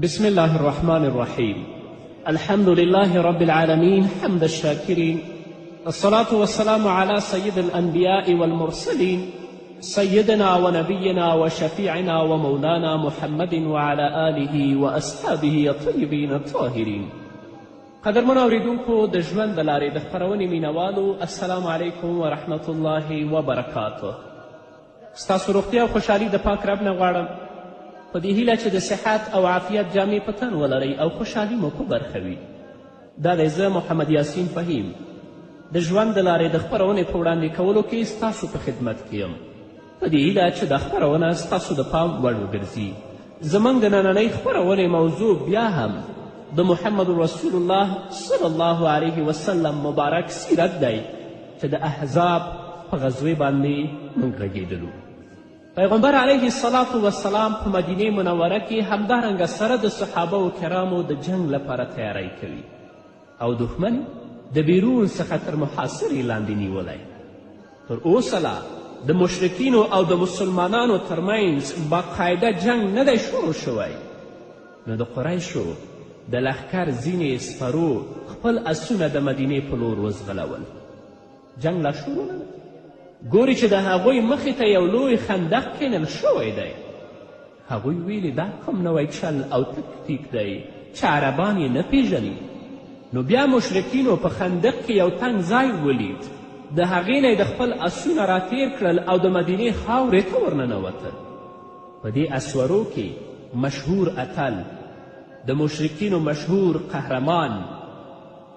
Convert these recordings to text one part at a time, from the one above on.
بسم الله الرحمن الرحيم. الحمد لله رب العالمين حمد الشاكرين، الصلاة والسلام على سيد الأنبياء والمرسلين سيدنا ونبينا وشفيعنا ومولانا محمد وعلى آله وأصحابه الطيبين الطاهرين. قدرمنو اوریدونکو د ژوند د لارې د خپرونې مینوالو، السلام علیکم ورحمة الله وبرکاته. ستاسو روغتیا او خوشحالي د پاک رب نه غواړم، په دې هیله چې د صحت او عافیت جامې په تن ولرئ او خوشحالي مو په برخه وي. دا دی زه محمد یاسین فهیم د ژوند د لارې د خپرونې په وړاندې کولو کې ستاسو په خدمت کې یم، په دې هیله چې دا خپرونه ستاسو د پام وړ وګرځي. زموږ د نننۍ خپرونې موضوع بیا هم د محمد رسول الله صلی الله علیه وسلم مبارک سیرت دی چې د احزاب په غزوې باندې موږ غږېدلو. پیغمبر علیه الصلاة والسلام په مدینې منوره کې همدارنګه سره د صحابه و کرامو د جنگ لپاره تیاری کوي او دښمن د بیرون څخه تر محاصرې لاندې نیولی. تر اوسه لا د مشرکینو او د مسلمانانو ترمنځ باقاعده جنگ نه دی شروع شوی، نو د قریشو د لښکر ځینې سپرو خپل اسونه د مدینې په لور وځغلول. جنگ لا شروع نه دی، ګوري چې د هغوی مخې ته یو لوی خندق کینل شوی دی. هغوی ویلي دا کوم نوی چل او تکتیک دی چې عربان یې نه پیژني. نو بیا مشرکینو په خندق کې یو تنګ ځای ولید، د هغې نه د خپل اسونه راتیر کړل او د مدینې خاورې ته ورننوتل. په دې اسورو کې مشهور اتل، د مشرکینو مشهور قهرمان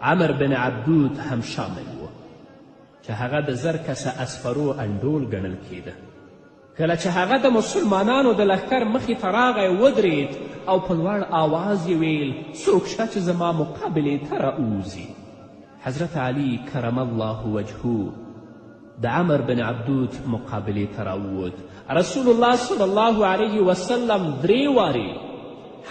عمر بن عبدود هم شامل و چې هغه د زر کسه اسپرو انډول ګڼل کیده. کله چې هغه د مسلمانانو د لښکر مخې ته راغی ودرید او په لوړ آواز یې ویل څوک شته چې زما مقابلې ته راووځي. حضرت علی کرم الله وجهه د عمر بن عبدود مقابلې ته راووت. رسول الله صلی الله علیه وسلم درې وارې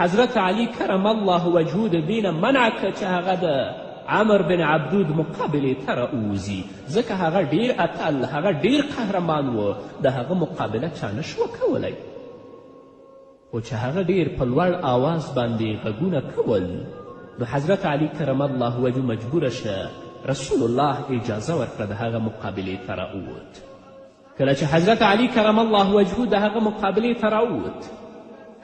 حضرت علی کرم الله وجهه د دې نه منع کړه چې هغه د عمر بن عبدود مقابلې ته راووځي، ځکه هغه ډیر اتل، هغه ډیر قهرمان و، د هغه مقابله چا نشوه کولی. خو چې هغه ډیر په لوړ آواز باندې غږونه کول، نو حضرت علی کرم الله وجهه مجبوره شه رسول الله اجازه ورکړه د هغه مقابلې ته راووت. کله چې حضرت علی کرم الله وجهه د هغه مقابلې ته راووت،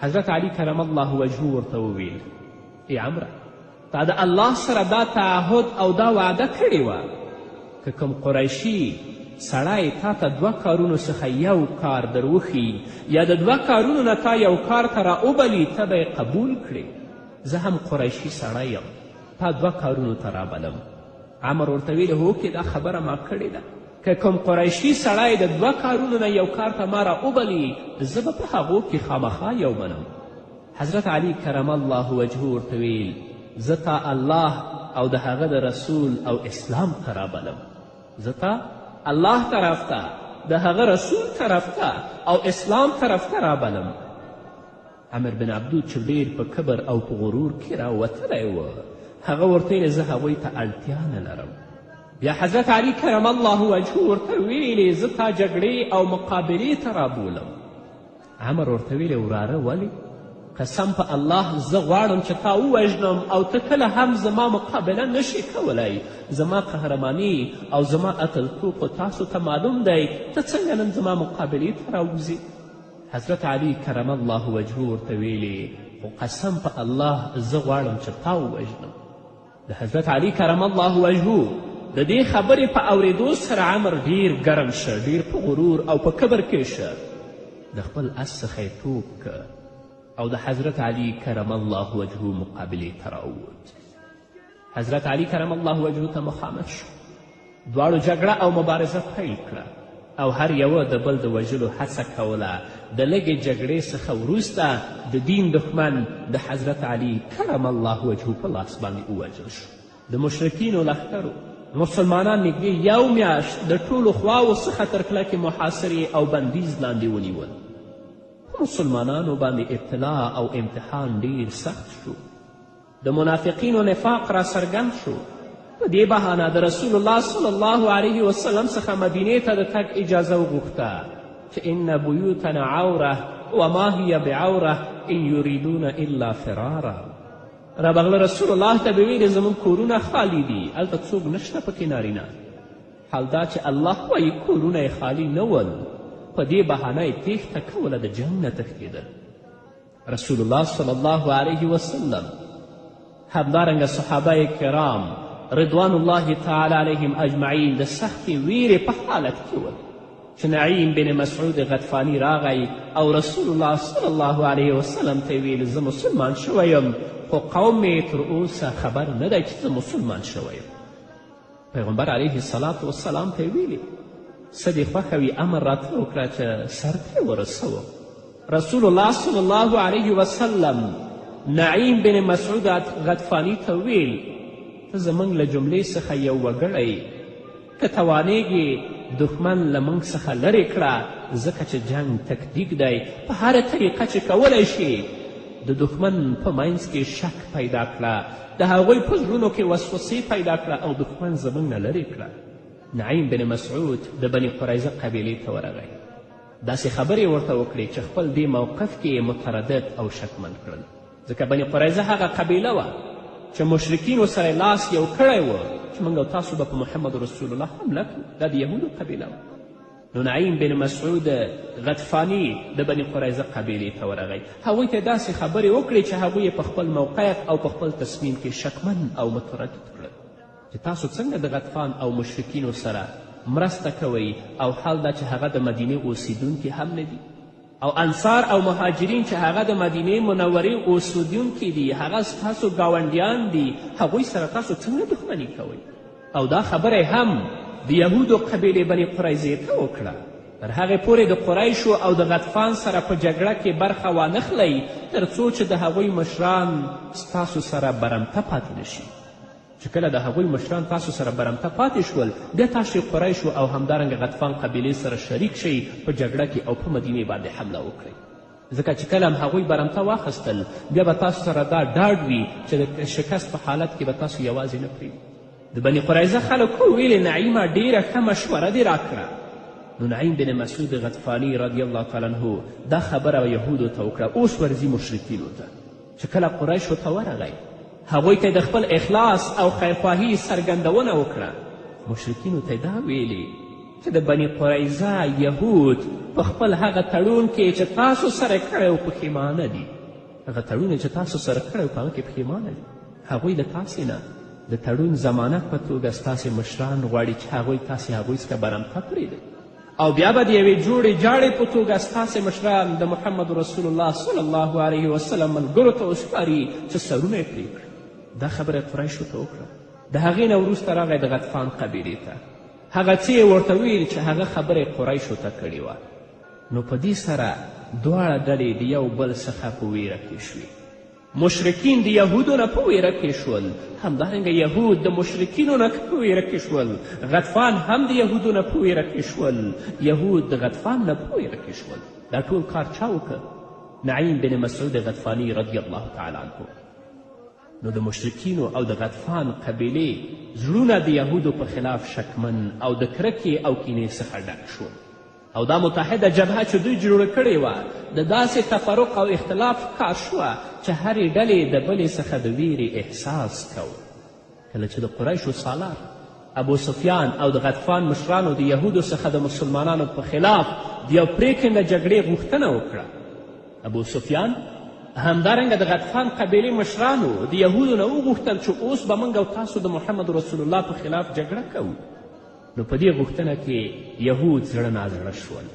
حضرت علی کرم الله وجهه ورته وویل ای عمره، تا د الله سره دا تعهد او دا وعده کړې وه که کوم قریشي سړی تا ته دوه کارونو څخه یو کار در وښي یا د دوه کارونو نه تا یو کار ته راوبلي، ته به یې قبول کړې. زه هم قریشي سړی یم، تا دوه کارونو ته رابلم. عمر ورته ویلې هوکې دا خبره ما کړې ده، که کوم قریشي سړی د دوه کارونو نه یو کار ته ما راوبلي، زه به په هغو کې خامخا یو منم. حضرت علی کرم الله وجهه ورته ویل زه تا الله او د هغه د رسول او اسلام ته رابلم، زه تا الله طرف ته، د هغه رسول طرف ته او اسلام طرف ته رابلم. عمر بن عبدود چې ډېر په کبر او په غرور کې راوتلی و، هغه ورته ویلې زه هغوی ته اړتیا نه لرم. بیا حضرت علی کرم الله وجهه ورته ویلې زه تا جګړې او مقابلې ته رابولم. عمر ورته ویلې وراره ولې؟ قسم په الله زه غواړم چې تا ووژنم او ته کله هم زما مقابله نشي کولی. زما قهرمانی او زما اتلتوب خو تاسو ته معلوم دی، ته څنګه نن زما مقابلې ته راوځي؟ حضرت علی کرم الله وجهه ورته ویلې خو قسم په الله زه غواړم چې تا ووژنم. د حضرت علی کرم الله وجهه د دې خبرې په اورېدو سره عمر ډیر ګرم شه، ډیر په غرور او په کبر کې شه، د خپل اس څخه یې توپ که او د حضرت علی کرم الله وجهه مقابلې ته راووت. حضرت علی کرم الله وجهه ته مخامخ شو، دواړو جګړه او مبارزه پیل کړه او هر یوه د بل د وژلو هڅه کوله. د لږې جګړې څخه وروسته د دین دښمن د حضرت علی کرم الله وجهه په لاس باندې ووژل شو. د مشرکینو لښکرو مسلمانان نږدې یو میاشت د ټولو خواو څخه تر کلکې محاصرې او بندیز لاندې ونیول. مسلمانانو باندې ابتلا او امتحان ډیر سخت شو، د منافقینو نفاق را څرګند شو. په دې بهانه د رسول الله صلی الله علیه وسلم څخه مدینې ته د تګ اجازه وغوښته چې ان بیوتنا عوره وما هي بعوره ان یریدون الا فرارا. رابغله رسول الله ته به ویلې زموږ کورونه خالی دي، هلته څوک نشته پکې نارینه. حال دا چې الله وایي کورونه یې خالی نه ول، په دې بهانه یې تیښته کوله، د جنګ نه تښتېدل. رسول الله صلی الله علیه وسلم همدارنګه صحابه کرام رضوان الله تعالی علیهم اجمعین د سختې ویرې په حالت کې ول چې نعیم بن مسعود غطفانی راغی او رسول الله صلی الله علیه وسلم ته یې ویل زه مسلمان شوی یم، خو قوم مې تر اوسه خبر نه دی چې زه مسلمان شوی یم. پیغمبر علیه الصلاة والسلام ته یې ویلې څه دې خوښه وي امر راته وکړه چې سر ته یې ورسوم. رسول الله صلی الله علیه وسلم نعیم بن مسعود غطفانی ته ویل ته زموږ له جملې څخه یو وګړی که توانیږي دښمن له موږ څخه لرې کړه، ځکه چې جنګ تکتیک دی، په هره طریقه چې کولی شي د دښمن په منځ کې شک پیدا کړه، د هغوی په زړونو کې وسوسې پیدا کړه او دښمن زموږ نه لرې کړه. نعیم بن مسعود د بني قریظه قبیلې ته ورغی، داسې خبرې ورته وکړې چې خپل دې موقف کې متردد او شکمن کړل، ځکه بني قریظه هغه قبیله وه چې مشرکینو سره لاس یو کړی و چې موږ او تاسو به په محمد رسول الله حمله کړو، دا د یهودو قبیله وه. نو نعیم بن مسعود غطفانی د بني قریظه قبیلې ته ورغی، هغوی ته داسې خبرې وکړې چې هغوی په خپل موقعیت او په خپل تصمیم کې شکمن او متردد کړل چې تاسو څنګه د غطفان او مشرکینو سره مرسته کوئ او حال دا چې هغه د مدینې اوسیدونکي هم نه دي، او انصار او مهاجرین چې هغه د مدینې منورې اوسیدونکي دي، هغه ستاسو ګاونډیان دي، هغوی سره تاسو څنګه دښمني کوئ؟ او دا خبره هم د یهودو قبیلې بني قریظې ته وکړه. تر هغې پورې د قریشو او د غطفان سره په جګړه کې برخه وانخلئ تر څو چې د هغوی مشران ستاسو سره برمته پاتې نشي. چې کله د هغوی مشران تاسو سره برمته پاتې شول، بیا تاسو قریشو او همدارنګه غطفان قبیلې سره شریک شئ په جګړه کې او په مدینې باندې حمله وکړئ، ځکه چې کله هم هغوی برمته واخیستل بیا به تاسو سره دا ډاډ وي چې د شکست په حالت کې به تاسو یوازې نه پرېږدي. د بني قریظه خلکو ویلې نعیمه ډیره ښه مشوره دې راکړه. نو نعیم بن مسعود غطفانی رضی الله تعالی عنه دا خبره یهودو ته وکړه. اوس ورځي مشرکینو ته چې کله قریشو ته ورغی، هغوی ته د خپل اخلاص او خیرخواهي څرګندونه وکړه. مشرکینو ته دا ویلې چې د بني قریظه یهود په خپل هغه تړون کې چې تاسو سره کړی و پښیمانه دي، هغه تړون چې تاسو سره کړی و په هغه کې پښیمانه دي. هغوی د تاسې نه د تړون ضمانت په توګه ستاسې مشران غواړي چې هغوی تاسې هغوی څخه برمته پرېږدئ، او بیا به د یوې جوړې جاړې په توګه ستاسې مشران د محمد رسول الله صلی الله علیه وسلم ملګرو ته وسپاري چې سرونه یې پرې کړي. دا خبره قریشو ته وکړه. د هغې نه وروسته راغی د غطفان قبیلې ته، هغه څه یې ورته ویل چې هغه خبره قریشو ته کړې وه. نو په دې سره دواړه ډلې د یو بل څخه په ویره کې شوې. مشرکین د یهودو نه په ویره کې شول، همدارنګه یهود د مشرکینو نه په ویره کې شول، غطفان هم د یهودو نه په ویره کې شول، یهود د غطفان نه په ویره کې شول. دا ټول کار چا وکړ؟ نعیم بن مسعود غطفانی رضی الله تعالی عنه. نو د مشرکینو او د غطفان قبیلې زړونه د یهودو په خلاف شکمن او د کرکې او کینې څخه ډک شول، او دا متحده جبهه چې دوی جوړه کړې وه د داسې تفرق او اختلاف کار شوه چې هرې ډلې د بلې څخه د ویرې احساس کو. کله چې د قریشو سالار ابو سفیان او د غطفان مشرانو د یهودو څخه د مسلمانانو په خلاف د یو پرېکنده جګړې غوښتنه وکړه، ابو سفیان همدارنګه د غطفان قبیلې مشرانو د یهودو نه وغوښتل چې اوس به موږ او تاسو د محمد رسول الله په خلاف جګړه کوو. نو په دې غوښتنه کې یهود زړه نازړه شول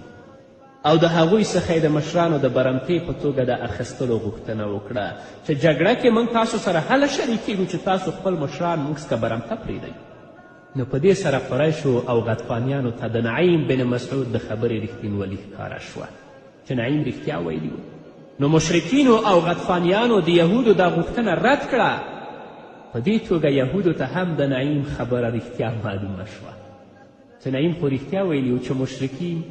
او د هغوی څخه یې د مشرانو د برمتې په توګه د اخیستلو غوښتنه وکړه چې جګړه کې موږ تاسو سره هله شریکېږو چې تاسو خپل مشران موږ څخه برمته پرېږدئ. نو په دې سره قریشو او غطفانیانو ته د نعیم بن مسعود د خبرې رښتینولي ښکاره شوه چې نعیم رښتیا ویلي و. نو مشرکینو او غطفانیانو د یهودو دا غوښتنه رد کړه. په دې توګه یهودو ته هم د نعیم خبره رښتیا معلومه شوه چې نعیم خو رښتیا ویلي و چې مشرکین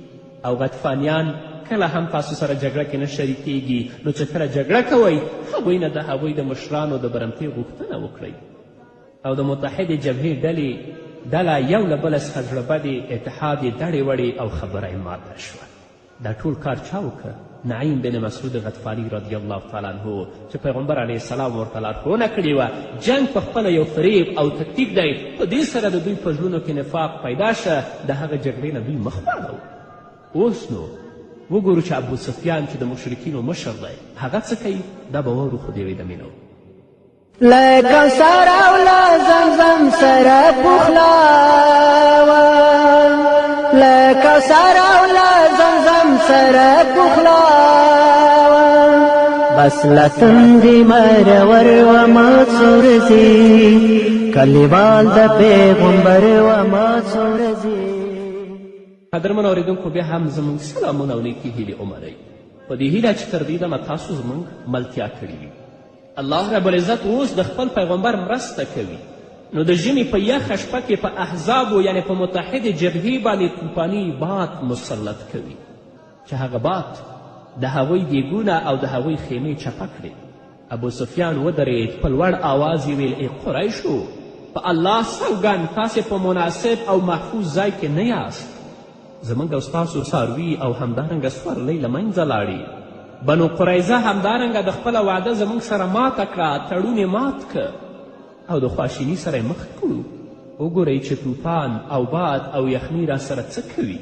او غطفانیان کله هم تاسو سره جګړه کې نه شریکېږي، نو چې کله جګړه کوئ هغوی نه د هغوی د مشرانو د برمتې غوښتنه وکړئ. او د متحدې جبهې ډله یو له بله څخه زړه بدې اتحاد یې دړې وړې او خبره یې ماته شوه. دا ټول کار چا وکړه؟ نعیم بن مسعود غطفانی رضی الله تعالی عنه چې پیغمبر علیه السلام ورته لارښوونه کړې وه جنګ په خپله یو فریب او تکتیک دی په دې سره د دوی په زړونو کې نفاق پیدا شه د هغه جګړې نه دوی مخ واړو. اوس نو وګورو چې ابو سفیان چې د مشرکینو مشر دی هغه څه کوي دا به واورو خو د یوې دمې نه له کوثر او له زمزم سره پخلاوه له کوثر او له زمزم سره پخلاوه بس له تندې مرور ومه څو ورځې کلیوال د پیغمبر ومه څو ورځې. قدرمنو اورېدونکو بیا هم زموږ سلامونه او نیکې هیلې ومنئ په دې هیله چې تر دې دمه تاسو زموږ ملتیا کړي وي. الله رب العزت اوس د خپل پیغمبر مرسته کوي نو د ژمي په یخه شپه کې په احزابو یعنې په متحدې جبهې باندې طوفاني باد مسلط کوي چې هغه باد د هغوی دیګونه او د هغوی خیمې چپه کړې. ابو سفیان ودرېد په لوړ آواز یې ویل ای قریشو په الله سوګند تاسې په مناسب او محفوظ ځای کې نه یاست. زموږ او ستاسو څاروي او همدارنګه سورلۍ له منځه لاړې. بنو قریظه همدارنګه د خپله وعده زموږ سره ماته کړه تړون یې مات که او د خواشیني سره یې مخ کړو. وګورئ چې طوفان او باد او یخني را سره څه کوي.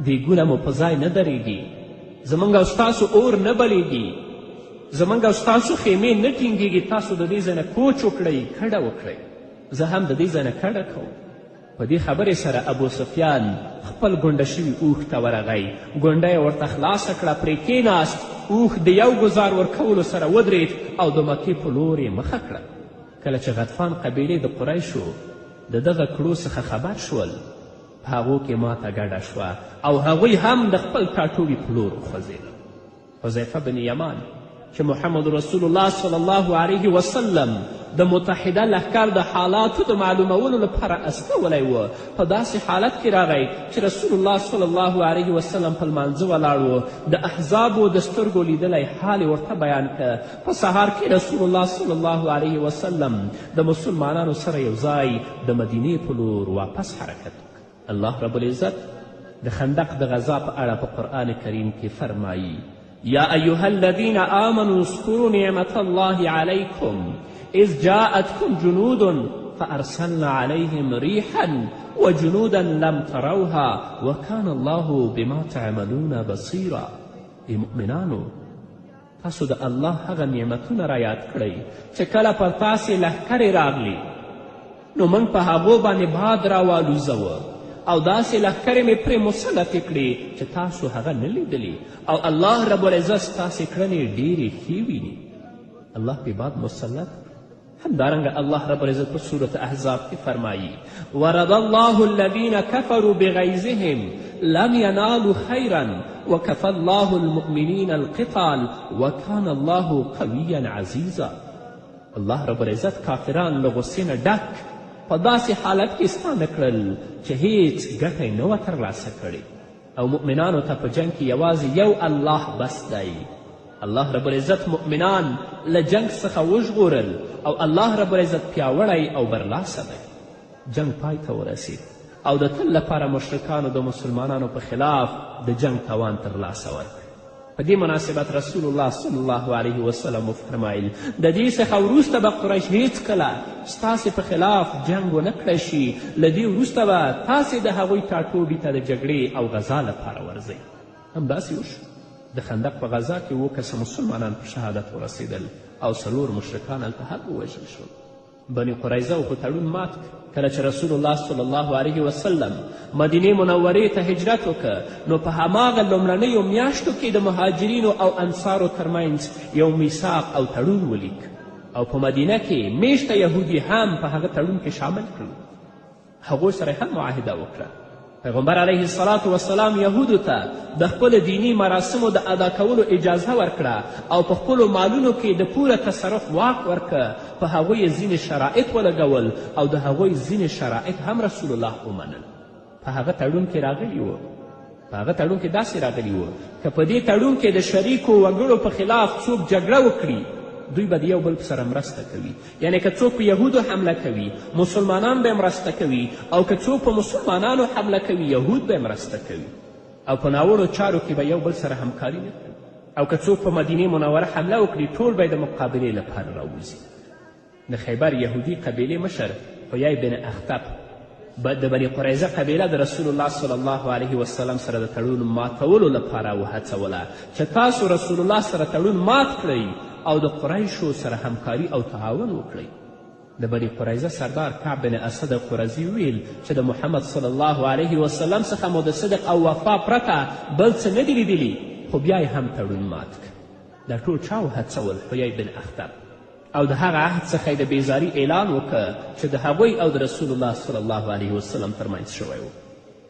دیګونه مو په ځای نه درېږي زموږ او ستاسو اور نه بلیږي زموږ او ستاسو خیمې نه ټینګېږي. تاسو د دې ځای نه کوچ وکړئ کډه وکړئ. زه هم د دې ځای نه کډه کوم. په دې خبرې سره ابو سفیان خپل ګونډه شوي اوښ ته ورغی ګونډه یې ورته خلاصه کړه پرې کېناست. اوښ د یو ګزار ورکولو سره ودرېد او د مکې په لور یې مخه کړه. کله چې غطفان قبیلې د قریشو د دغه کړو څخه خبر شول په هغو کې ماته ګډه شوه او هغوی هم د خپل ټاټوبي په لور وخوځېدل. حذیفه بن یمان چې محمد رسول الله صلی الله علیه وسلم د متحده لښکر د حالاتو د معلومولو لپاره استولی و په داسې حالت کې راغی چې رسول الله صلی الله علیه وسلم په لمانځه ولاړ و. د احزابو د سترګو لیدلی حال یې ورته بیان که. په سهار کې رسول الله صلی الله علیه وسلم د مسلمانانو سره یو ځای د مدینې په لور واپس حرکت وکړ. الله رب العزت د خندق د غذا په اړه په قرآن کریم کې فرمایي یا ایها الذین آمنوا اذکروا نعمة الله علیکم إذ جاءتكم جنود فأرسلنا عليهم ريحا وجنودا لم تروها وكان الله بما تعملون بصيرا. ای مؤمنانو تاسو د الله هغه نعمتونه را یاد کړئ چې کله پر تاسې لښکرې راغلي نو موږ په هغو باندې باد راوالوزوه او داسې لښکرې مې پرې مسلطې کړې چې تاسو هغه نه لیدلي او الله رب العزت ستاسې کړنې ډېرې ښې ویني. الله پې باد مسلط. همدارنګه الله رب العزت په صورت احزاب کې فرمایي ورد الله الذین کفروا بغیظهم لم ینالوا خیرا وکفى الله المؤمنین القتال وکان الله قویا عزیزا. الله رب العزت کافران له غصې نه ډک په داسې حالت کې ستانه کړل چې هیڅ ګټه یې نه وه ترلاسه کړې او مؤمنانو ته په جنګ کې یوازې یو الله بس دی. الله رب العزت مؤمنان له جنگ څخه وژغورل او الله رب العزت پیاوړی او برلاسه دی. جنگ پای ته ورسید او د تل لپاره مشرکانو د مسلمانانو په خلاف د جنگ توان ترلاسه ورکړ. په دې مناسبت رسول الله صلی الله علیه وسلم وفرمایل د دې څخه وروسته به قریش هیڅکله ستاسې په خلاف جنګ ونه کړی شي. له دې وروسته به تاسې د هغوی ټاټوبي ته د جګړې او غذا لپاره ورځئ. همداسې وشو. د خندق په غذا کې 7 کسه مسلمانان په شهادت ورسېدل او 4 مشرکان هلته حق ووژل شول. بني قریظه خو تړون مات کله چې رسول الله صلی الله علیه وسلم مدینې منورې ته هجرت وکړ نو په هماغه لومړنیو میاشتو کې د مهاجرینو او انصارو ترمنځ یو میثاق او تړون ولیک او په مدینه کې میشته یهودي هم په هغه تړون کې شامل کړل. هغوی سره هم معاهده وکړه. پیغمبر علیه الصلاة والسلام یهودو ته د خپل دینی مراسمو د ادا کولو اجازه ورکړه او په خپلو مالونو کې د پوره تصرف واک ورکړه. په هغوی یې ځینې شرایط ولګول او د هغوی ځینې شرایط هم رسول الله ومنل. په هغه تړون کې راغلي وو په هغه تړون کې داسې راغلي وو که په دې تړون کې د شریکو وګړو په خلاف څوک جګړه وکړي دوی به د یو بل سره مرسته کوي. یعنی که څوک په یهودو حمله کوي مسلمانان به مرسته کوي او که څوک په مسلمانانو حمله کوي یهود به مرسته کوي او په ناوړو چارو کې به یو بل سره همکاري نه کوي. او که څوک په مدینې منوره حمله وکړي ټول به یې د مقابلې لپاره راوځي. د خیبر یهودي قبیلې مشر حیی بن اخطب د بني قریظه قبیله د رسول الله صلی الله علیه وسلم سره د تړون ماتولو لپاره وهڅوله چې تاسو رسول الله سره تړون مات کړئ او د قریشو سره همکاري او تعاون وکړئ. د بني قریظه سردار کعب بن اسد قرظي ویل چې د محمد صلی الله علیه وسلم څخه مو د صدق او وفا پرته بل څه نه دي لیدلي، خو بیا یې هم تړون مات کړ. دا ټول چا وهڅول؟ حیی بن اخطب. او د هغه عهد څخه یې د بیزاري اعلان وکړ چې د هغوی او د رسول الله صلی الله علیه وسلم ترمنځ شوی و.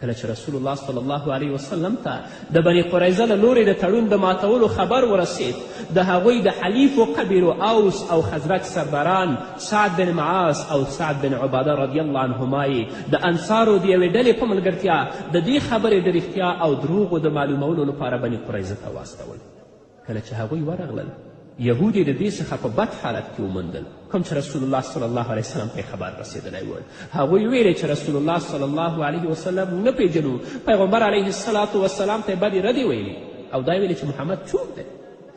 کله چې رسول الله صلی الله علیه وسلم ته د بني قریظه له لورې د تړون د ماتولو خبر ورسید، د هغوی د حلیفو قبیلو اوس او خزرج سرداران سعد بن معاذ او سعد بن عباده رضی الله عنهما یې د انصارو د یوې ډلې په ملګرتیا د دې خبرې د رښتیا او دروغو د معلومولو لپاره بني قریظه ته واستول. کله چې هغوی ورغلل یهود یې د دې څخه په بد حالت کې وموندل، کوم چې رسول الله صلی الله علیه وسلم ته خبر رسېدلی و. هغوی ویلې چې رسول الله صلی الله علیه وسلم نه پیژنو، پیغمبر علیه الصلاة وسلام ته یې بدې ردې ویلې او دا ویلې چې محمد څوک دی،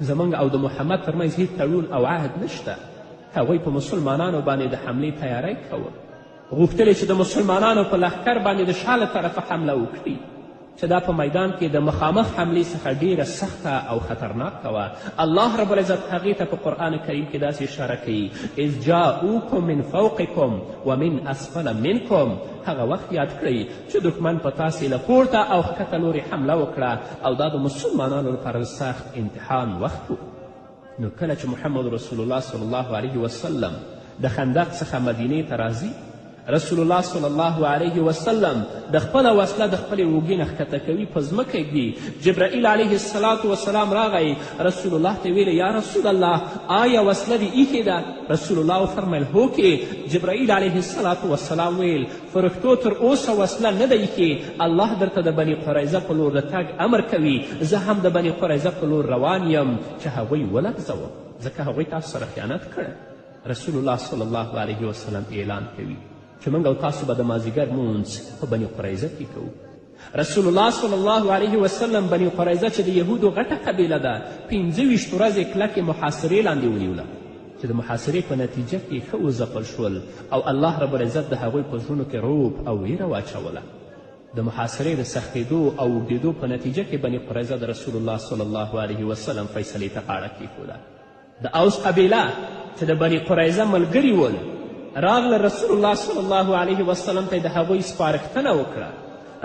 زموږ او د محمد ترمنځ هیڅ تړون او عهد نشته. هغوی په مسلمانانو باندې د حملې تیاری کوه، غوښتل چې د مسلمانانو په لښکر باندې د شا له طرفه حمله وکړي چې دا په میدان کې د مخامخ حملې څخه ډیره سخته او خطرناکه وه. الله رب العزت هغې ته په قرآن کریم کې داسې اشاره کوي: اذ جاءوکم من فوقکم ومن اسفل منکم. هغه وخت یاد کړئ چې دښمن په تاسې له پورته او ښکته لورې حمله وکړه او دا د مسلمانانو لپاره سخت امتحان وخت و. نو کله چې محمد رسول الله صلی الله علیه وسلم د خندق څخه مدینې ته راځي، رسول الله صلی الله علیه وسلم د خپله وسله د خپلې اوږې نه ښکته کوي، په ځمکه ږدي. جبرائیل علیه السلام وسلام راغی، رسول الله ته ویلې یا رسول الله آیا وسله دې ایښې ده؟ رسول الله وفرمیل هوکې. جبرائیل علیه السلام ویل فرښتو تر اوسه وسله نه ده ایښې، الله درته د بني قریظه په لور د تګ امر کوي، زه هم د بني قریظه په لور روان یم چې هغوی ولغځوم، ځکه هغوی تاسو سره خیانت کړی. رسول الله صلی الله علیه وسلم اعلان کوي چې موږ او تاسو به د مازدیګر لمونځ په بني قریظه کې کوو. رسول الله صلی الله علیه وسلم بني قریظه چې د یهودو غټه قبیله ده 25 ورځې کلکې محاصرې لاندې ونیوله چې د محاصرې په نتیجه کې ښه وځپل شول او الله رب العزت د هغوی په زړونو کې رعب او ویره واچوله. د محاصرې د سختېدو او اوږدېدو په نتیجه کې بني قریظه د رسول الله صلی الله علیه وسلم فیصلې ته غاړه کیښوده. د اوس قبیله چې د بني قریظه ملګري ول راغله رسول الله صلی الله علیه وسلم ته د هغوی سپارښتنه وکړه.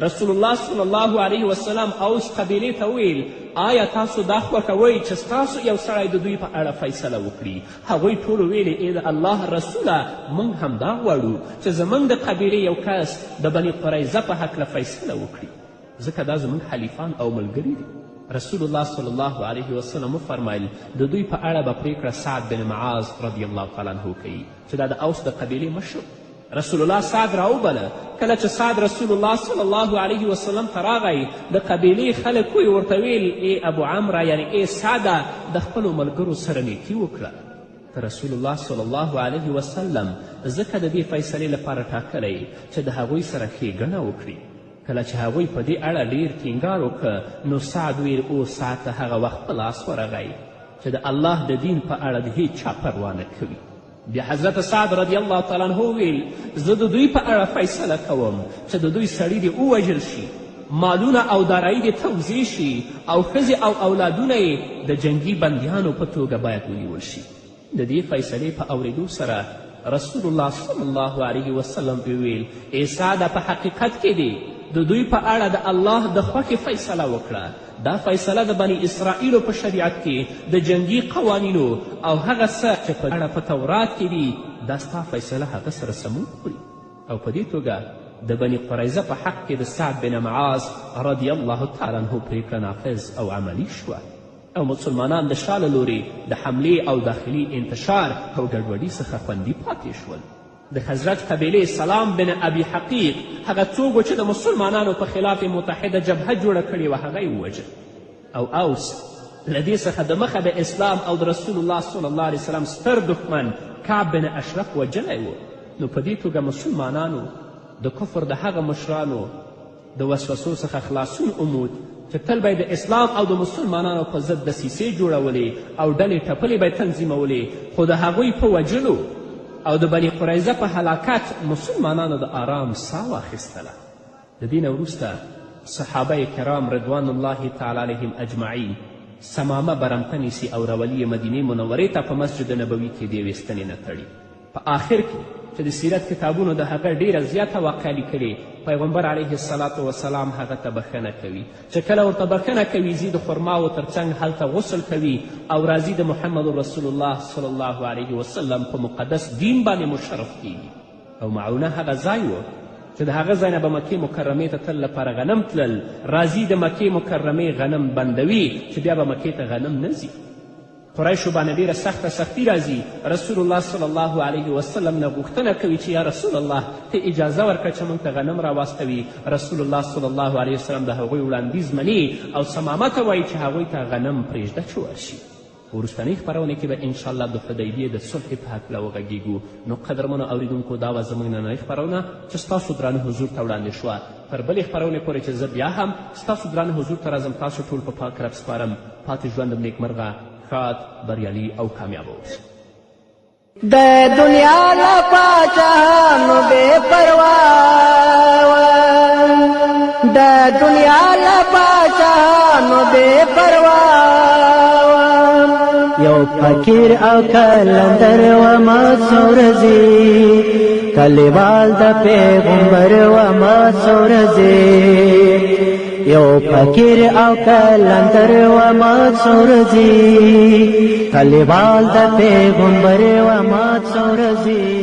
رسول الله صلی الله علیه وسلم اوس قبیلې ته ویل آیا تاسو دا خوښوئ چې ستاسو یو سړی د دوی په اړه فیصله وکړي؟ هغوی ټولو ویلې ای د الله رسوله موږ همدا غواړو چې زموږ د قبیلې یو کس د بني قریظه په هکله فیصله وکړي، ځکه دا زموږ حلیفان او ملګري دي. رسول الله صلی الله علیه وسلم وفرمیل د دوی په اړه به پریکړه سعد بن معاذ رضی الله تعالی عنه کوي چې دا د اوس د قبیلې مشر. رسول الله سعد راوبله. کله چې سعد رسول الله صلی الله علیه وسلم ته راغی د قبیلې خلک ورته ویل ای ابو عمره یعنې ای سعده د خپلو ملګرو سره نیکي وکړه. رسول الله صلی الله علیه وسلم ځکه د دې فیصلې لپاره ټاکلی چې د هغوی سره ښېګڼه وکړي. کله چې هغوی په دې اړه ډیر ټینګار وکړه نو سعد ویل او سعد ته هغه وخت په لاس ورغی چې د الله د دین په اړه د هیڅ چا پروا نه کوي. بیا حضرت سعد رضی الله تعالی عنه ویل زه د دوی په اړه فیصله کوم چې د دوی سړي دې ووژل شي، مالونه او دارایی دې توزیع شي او ښځې او اولادونه یې د جنگي بندیانو په توګه باید ونیول شي. د دې فیصلې په اورېدو سره رسول الله صلی الله علیه وسلم ویل ای سعده په حقیقت کې دی د دوی په اړه د الله د خوښې فیصله وکړه. دا فیصله د بني اسرائیلو په شریعت کې د جنگي قوانینو او هغه څه چې په اړه په تورات کې دي دا ستا فیصله هغه سره سمون خوري. او په دې توګه د بني قریظه په حق کې د سعد بن معاذ رضی الله تعالی عنه پریکړه نافظ او عملي شوه او مسلمانان د شا له لورې د حملې او داخلي انتشار او ګډوډي څخه خوندي پاتې شول. د خزرج قبیلې سلام بن ابي حقیق هغه څوک و چې د مسلمانانو په خلاف متحده جبهه جوړه کړې وه هغه یې ووژل. او اوس له دې څخه د مخه د اسلام او د رسول الله صلی الله علیه وسلم ستر دښمن کعب بن اشرف وژلی و. نو په دې توګه مسلمانانو د کفر د هغه مشرانو د وسوسو څخه خلاصون امود چې تل به د اسلام او د مسلمانانو په ضد دسیسې جوړولې او ډلې ټپلې به تنظیمولې، خو د هغوی په وجلو او د بني قریظه په هلاکت مسلمانانو د آرام ساه واخیستله. د دې نه وروسته صحابه کرام رضوان الله تعالی علیهم اجمعین سمامه برمته نیسي او رولی مدینې منورې ته په مسجد نبوي کې د یوې ستنې نه تړي. په آخر کې چې د سیرت کتابونو د هغه ډیره زیاته واقعه لیکلې، پیغمبر علیه الصلاة وسلام هغه ته بخښنه کوي. چې کله ورته بخښنه کوي ځي د خرماو تر څنګ هلته غسل کوي او راځي د محمد رسول الله صلی الله علیه وسلم په مقدس دین باندې مشرف کیږي. او معونه هغه ځای و چې د هغه ځای نه به مکې مکرمې ته تل لپاره غنم تلل. راځي د مکې مکرمې غنم بندوي چې بیا به مکې ته غنم نه ځي. قریشو باندې ډېره سخته سختي راځي. رسول الله صلی الله علیه وسلم نه غوښتنه کوي چې یا رسول الله ته اجازه ورکړه چې موږ ته غنم راواستوي. رسول الله صلی الله علیه وسلم د هغوی وړاندیز مني او سمامه ته وایي چې هغوی ته غنم پرېږده چې ورشي. وروستنۍ خپرونې کې به انشاءالله د حدیبیې د صلح په هکله وغږیږو. نو قدرمنو اوریدونکو دا وه زموږ نننۍ خپرونه چې ستاسو درانه حضور ته وړاندې شوه. تر بلې خپرونې پورې چې زه بیا هم ستاسو درانه حضور ته راځم، تاسو ټول په پاک رب سپارم. پاتې ژوند نیکمرغه، ښاد، بریالي او کامیاب اوسئ. د دنیا له پاچاهانو بې پروا د دنیا له پاچاهانو بې پروا یو فقیر او کلندر وما څو ورځې کلیوال د پیغمبر وما څو ورځې یو فقیر او کلندر وما څو ورځې کلیوال د پیغمبر وما څو ورځې